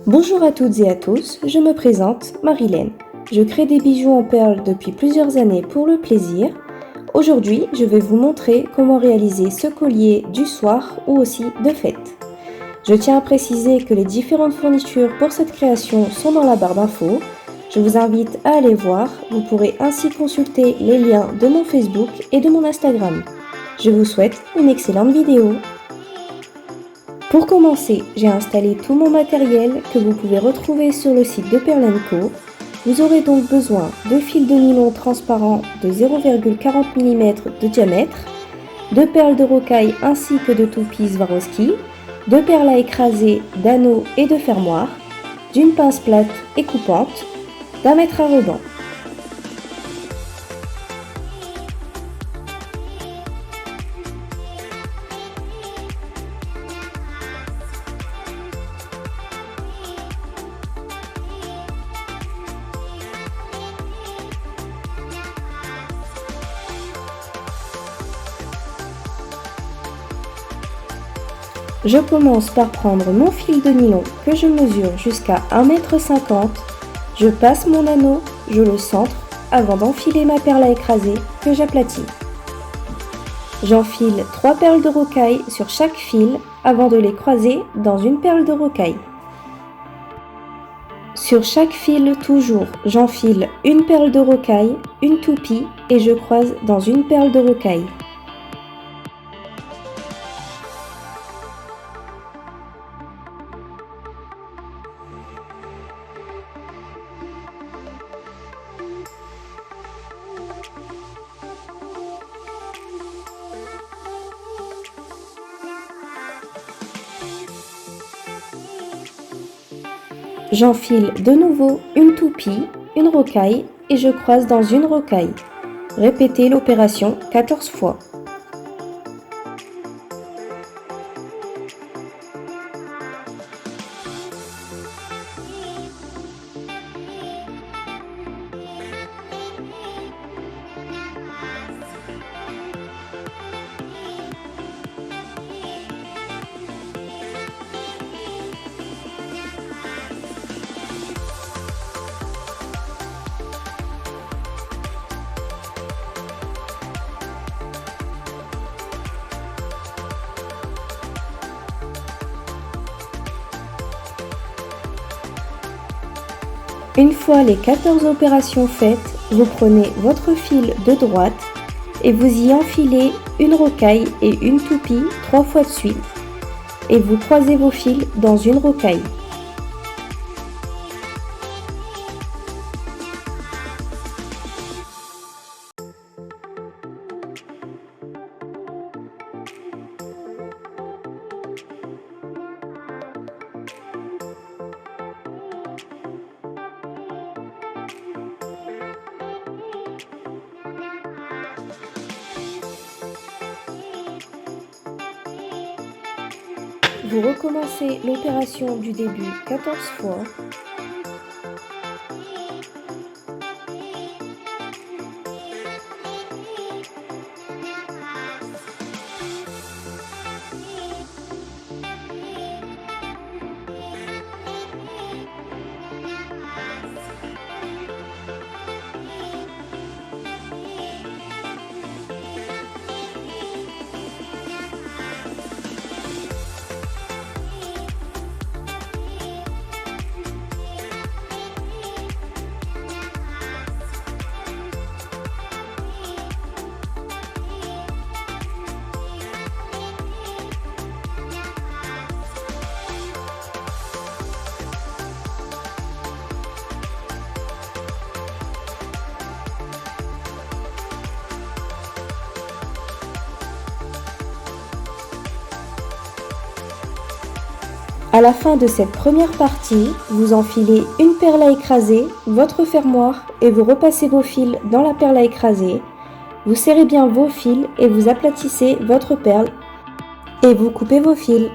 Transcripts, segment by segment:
Bonjour à toutes et à tous, je me présente, Marilène. Je crée des bijoux en perles depuis plusieurs années pour le plaisir. Aujourd'hui, je vais vous montrer comment réaliser ce collier du soir ou aussi de fête. Je tiens à préciser que les différentes fournitures pour cette création sont dans la barre d'infos. Je vous invite à aller voir, vous pourrez ainsi consulter les liens de mon Facebook et de mon Instagram. Je vous souhaite une excellente vidéo. Pour commencer, j'ai installé tout mon matériel que vous pouvez retrouver sur le site de Pearl & Co. Vous aurez donc besoin de fils de nylon transparent de 0,40 mm de diamètre, de perles de rocaille ainsi que de toupies Swarovski, de perles à écraser, d'anneaux et de fermoirs, d'une pince plate et coupante, d'un mètre à ruban. Je commence par prendre mon fil de nylon que je mesure jusqu'à 1,50 m. Je passe mon anneau, je le centre avant d'enfiler ma perle à écraser que j'aplatis. J'enfile 3 perles de rocaille sur chaque fil avant de les croiser dans une perle de rocaille. Sur chaque fil toujours, j'enfile une perle de rocaille, une toupie et je croise dans une perle de rocaille. J'enfile de nouveau une toupie, une rocaille et je croise dans une rocaille. Répétez l'opération 14 fois. Une fois les 14 opérations faites, vous prenez votre fil de droite et vous y enfilez une rocaille et une toupie 3 fois de suite. Et vous croisez vos fils dans une rocaille. Vous recommencez l'opération du début 14 fois. À la fin de cette première partie, vous enfilez une perle à écraser, votre fermoir et vous repassez vos fils dans la perle à écraser. Vous serrez bien vos fils et vous aplatissez votre perle et vous coupez vos fils.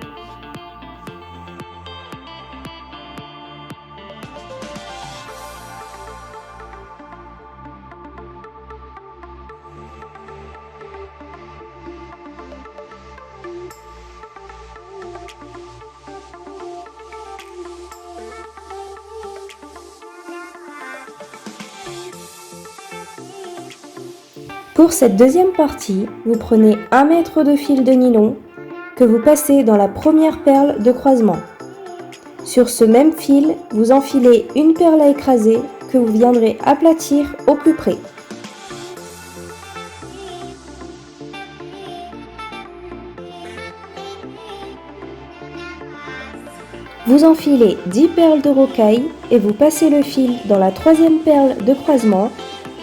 Pour cette deuxième partie, vous prenez 1 mètre de fil de nylon que vous passez dans la première perle de croisement. Sur ce même fil, vous enfilez une perle à écraser que vous viendrez aplatir au plus près. Vous enfilez 10 perles de rocaille et vous passez le fil dans la troisième perle de croisement.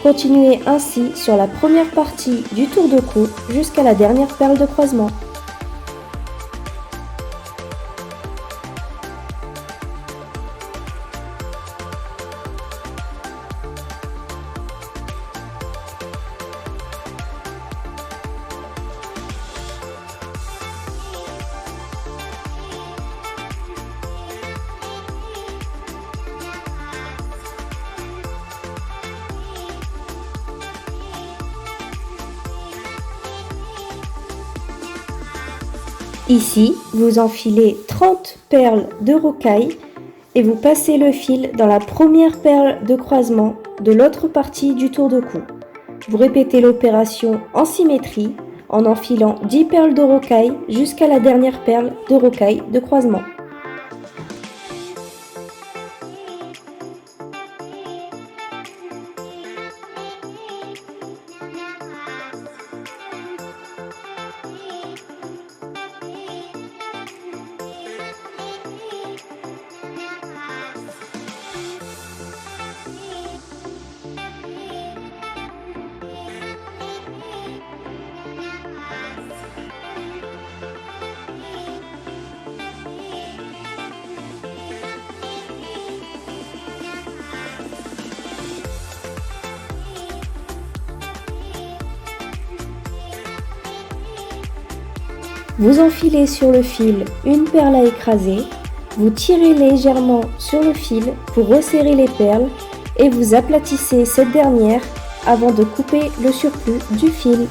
Continuez ainsi sur la première partie du tour de cou jusqu'à la dernière perle de croisement. Ici, vous enfilez 30 perles de rocaille et vous passez le fil dans la première perle de croisement de l'autre partie du tour de cou. Vous répétez l'opération en symétrie en enfilant 10 perles de rocaille jusqu'à la dernière perle de rocaille de croisement. Vous enfilez sur le fil une perle à écraser, vous tirez légèrement sur le fil pour resserrer les perles et vous aplatissez cette dernière avant de couper le surplus du fil.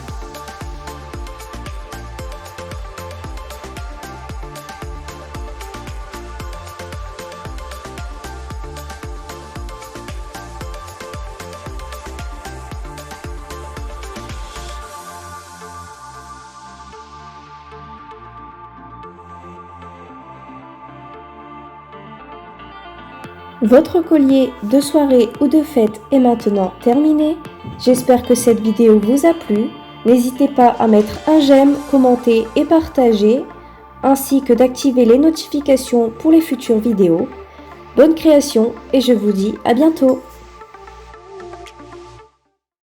Votre collier de soirée ou de fête est maintenant terminé. J'espère que cette vidéo vous a plu. N'hésitez pas à mettre un j'aime, commenter et partager, ainsi que d'activer les notifications pour les futures vidéos. Bonne création et je vous dis à bientôt.